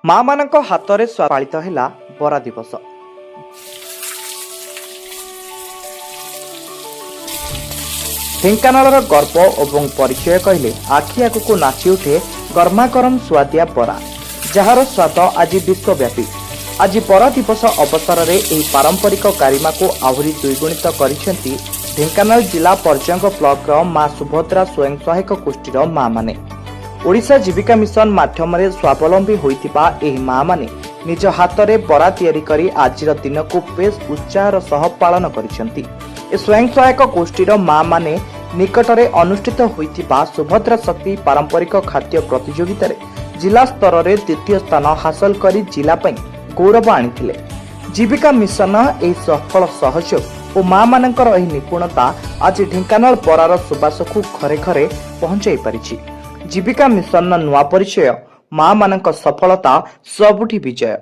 माँ मानक हाथ में पालित है बरा दिवस। ढेंकानालर गर्व और परिचय कहले आखि आगक नाची उठे गर्मागरम सुआदिया बरा, जार स्वाद आज विश्वव्यापी। आज बरा दिवस अवसर में यह पारंपरिक गारिमा को आहरी द्विगुणित करिसेंती ढेंकानाल जिला पर्जंग ब्लॉक माँ सुभद्रा स्वयं सहायक गोष्ठीर माँ माने। ओडिशा जीविका मिशन माध्यम स्वावलंबी होइतिबा एही माँ माने निज हाथ में बरा तैयारी करी आजिर दिन को बेस उत्साहर सह पालन करिसेंती। ए स्वयं सहायक गोष्ठीर माँ माने निकटरे अनुष्ठित होइतिबा सुभद्रा शक्ति पारंपरिक खाद्य प्रतियोगिता जिला स्तर में द्वितीय स्थान हासिल करी जिला पई गौरव आनिथिले। जीविका मिशन एही सफल सहयोग और माँ मानकर एही निपुणता आज ढेंकानाल बरार सुबास को घरे घरे पहुंचाई पारिछि। जीविका मिशन नुआ परिचय माँ मानक सफलता सबुठी विजय।